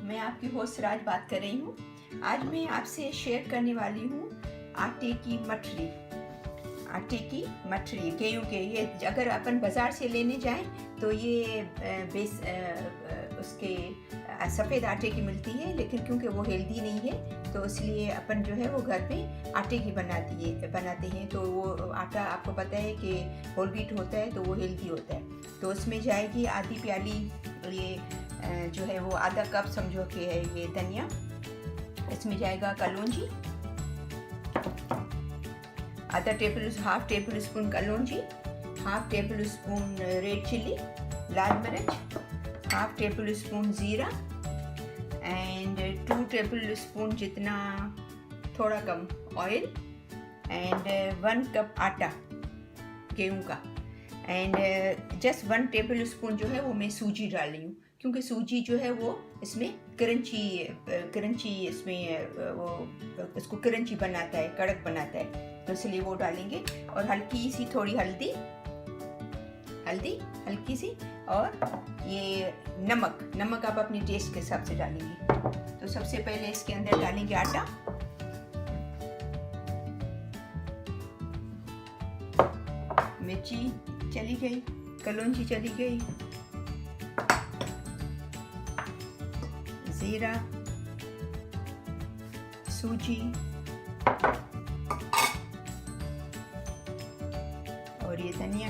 मैं आपकी होस्ट राज बात कर रही हूँ। आज मैं आपसे शेयर करने वाली हूँ आटे की मठरी। आटे की मठरी गेहूँ के, ये अगर अपन बाज़ार से लेने जाएं तो ये उसके सफ़ेद आटे की मिलती है, लेकिन क्योंकि वो हेल्दी नहीं है तो इसलिए अपन जो है वो घर पे आटे की बनाते हैं। तो वो आटा आपको पता है कि होल व्हीट होता है तो वो हेल्दी होता है। तो उसमें जाएगी आधी प्याली, ये जो है वो आधा कप समझो कि है ये धनिया। इसमें जाएगा कलौंजी, हाफ टेबल स्पून कलौंजी, half tablespoon red chilli लाल मिर्च, हाफ टेबल स्पून ज़ीरा एंड 2 टेबल स्पून जितना थोड़ा कम ऑयल एंड 1 कप आटा गेहूँ का एंड जस्ट 1 टेबल स्पून जो है वो मैं सूजी डाल रही हूँ, क्योंकि सूजी जो है वो इसमें क्रंची इसमें वो इसको क्रंची बनाता है, कड़क बनाता है, तो इसलिए वो डालेंगे। और हल्की सी थोड़ी हल्दी हल्की सी, और ये नमक आप अपने टेस्ट के हिसाब से डालेंगे। तो सबसे पहले इसके अंदर डालेंगे आटा, मिर्ची चली गई, कलौंजी चली गई, ज़ीरा, सूजी और ये धनिया,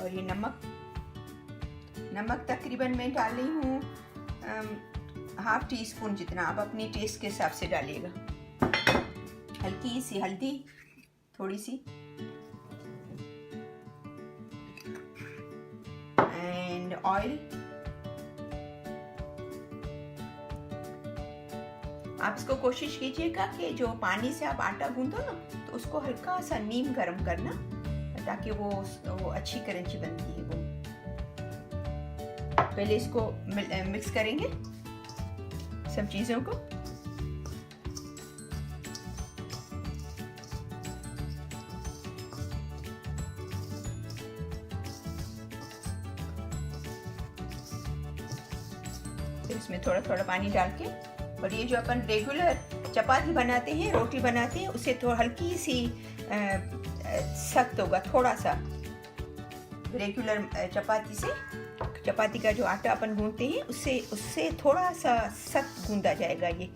और ये नमक तकरीबन मैं डाल रही हूँ हाफ टी स्पून जितना, आप अपने टेस्ट के हिसाब से डालिएगा। हल्की सी हल्दी थोड़ी सी एंड ऑयल। आप इसको कोशिश कीजिएगा कि जो पानी से आप आटा गूंदो ना, तो उसको हल्का सा नीम गर्म करना, ताकि वो अच्छी क्रंची बनती है। वो पहले इसको मिक्स करेंगे सब चीज़ों को। फिर इसमें थोड़ा थोड़ा पानी डाल के, और ये जो अपन रेगुलर चपाती बनाते हैं, रोटी बनाते हैं, उससे थोड़ा हल्की सी सख्त होगा थोड़ा सा। रेगुलर चपाती का जो आटा अपन गूंदते हैं उससे थोड़ा सा सख्त गूंदा जाएगा ये।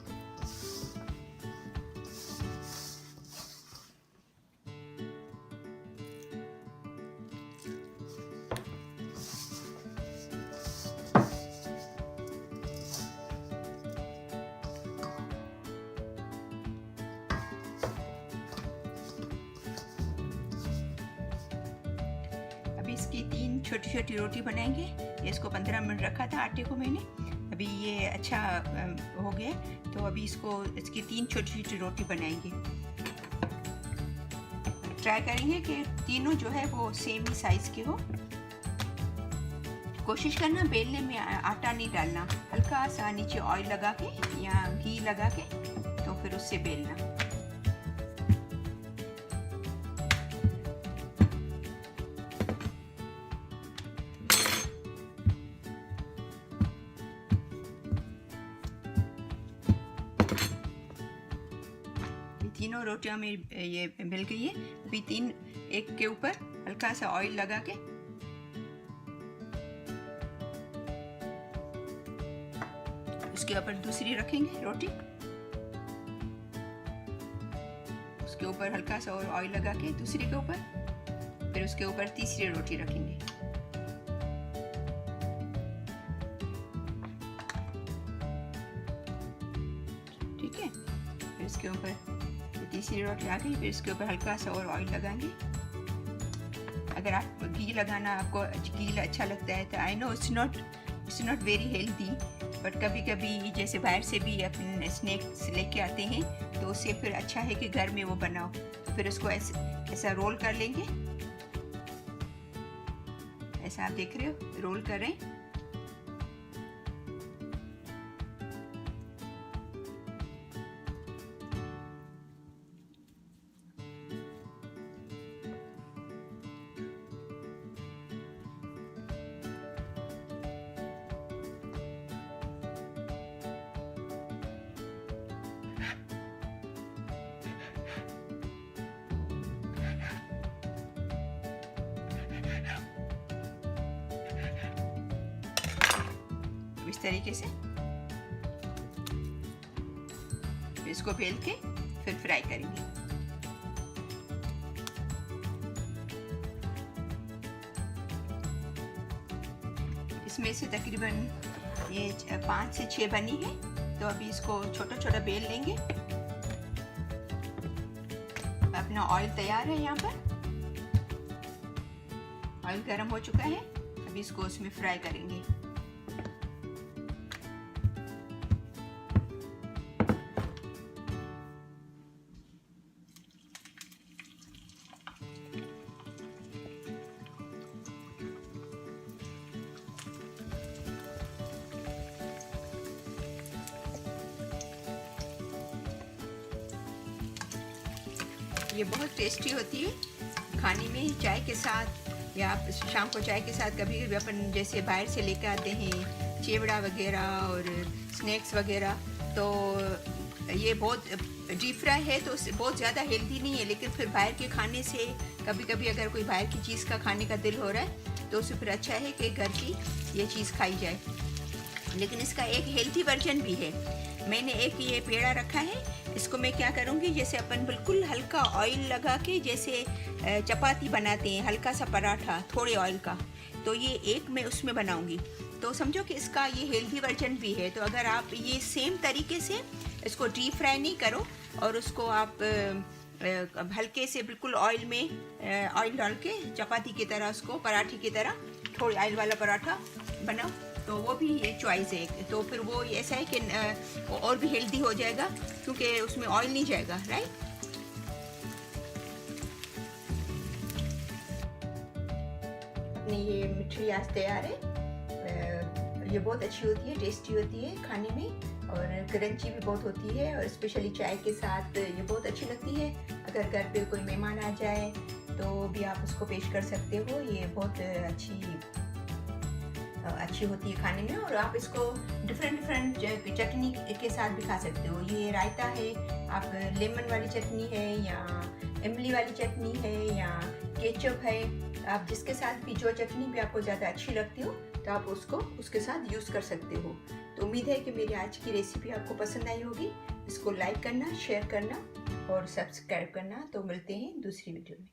इसकी 3 छोटी छोटी रोटी बनाएंगे। इसको 15 मिनट रखा था आटे को मैंने, अभी ये अच्छा हो गया। तो अभी इसकी 3 छोटी छोटी रोटी बनाएंगे। ट्राई करेंगे कि तीनों जो है वो सेम ही साइज के हो। कोशिश करना बेलने में आटा नहीं डालना, हल्का सा नीचे ऑयल लगा के या घी लगा के, तो फिर उससे बेलना। तीनों रोटियां में ये मिल गई है। अभी एक के ऊपर हल्का सा ऑयल लगा के उसके ऊपर दूसरी रखेंगे रोटी, उसके ऊपर हल्का सा और ऑयल लगा के दूसरी के ऊपर, फिर उसके ऊपर तीसरी रोटी रखेंगे। ठीक है, फिर इसके ऊपर तीसरी रोटी आ गई, फिर इसके ऊपर हल्का सा और ऑयल लगाएंगे। अगर आप घी लगाना, आपको घी अच्छा लगता है तो I know it's not very healthy, but कभी कभी जैसे बाहर से भी अपन स्नैक्स लेके आते हैं, तो उससे फिर अच्छा है कि घर में वो बनाओ। तो फिर उसको ऐसा रोल कर लेंगे, ऐसा आप देख रहे हो रोल कर रहे हैं। इस तरीके से इसको बेल के फिर फ्राई करेंगे। इसमें से तकरीबन ये 5 से 6 बनी है, तो अभी इसको छोटा छोटा बेल लेंगे। अपना ऑयल तैयार है, यहाँ पर ऑयल गर्म हो चुका है। अभी इसको उसमें फ्राई करेंगे। ये बहुत टेस्टी होती है खाने में, चाय के साथ या आप शाम को चाय के साथ कभी भी अपन जैसे बाहर से लेकर आते हैं चिवड़ा वगैरह और स्नैक्स वगैरह, तो ये बहुत डीप फ्राई है तो बहुत ज़्यादा हेल्दी नहीं है, लेकिन फिर बाहर के खाने से कभी कभी अगर कोई बाहर की चीज़ का खाने का दिल हो रहा है तो उससे फिर अच्छा है कि घर की ये चीज़ खाई जाए। लेकिन इसका एक हेल्दी वर्जन भी है। मैंने एक ये पेड़ा रखा है, इसको मैं क्या करूँगी, जैसे अपन बिल्कुल हल्का ऑयल लगा के जैसे चपाती बनाते हैं, हल्का सा पराठा थोड़े ऑयल का, तो ये एक मैं उसमें बनाऊँगी। तो समझो कि इसका ये हेल्दी वर्जन भी है। तो अगर आप ये सेम तरीके से इसको डीप फ्राई नहीं करो और उसको आप हल्के से बिल्कुल ऑयल में ऑयल डाल के चपाती की तरह उसको पराठे की तरह थोड़ी ऑयल वाला पराठा बनाओ, तो वो भी ये चॉइस है। तो फिर वो ऐसा है कि और भी हेल्दी हो जाएगा क्योंकि उसमें ऑयल नहीं जाएगा, राइट। अपनी ये मिठाई आज तैयार है। ये बहुत अच्छी होती है, टेस्टी होती है खाने में और क्रंची भी बहुत होती है, और स्पेशली चाय के साथ ये बहुत अच्छी लगती है। अगर घर पे कोई मेहमान आ जाए तो भी आप उसको पेश कर सकते हो। ये बहुत अच्छी होती है खाने में, और आप इसको डिफरेंट चटनी के साथ भी खा सकते हो। ये रायता है, आप लेमन वाली चटनी है या इमली वाली चटनी है या केचप है, आप जिसके साथ भी जो चटनी भी आपको ज़्यादा अच्छी लगती हो तो आप उसको उसके साथ यूज़ कर सकते हो। तो उम्मीद है कि मेरी आज की रेसिपी आपको पसंद आई होगी। इसको लाइक करना, शेयर करना और सब्सक्राइब करना। तो मिलते हैं दूसरी वीडियो में।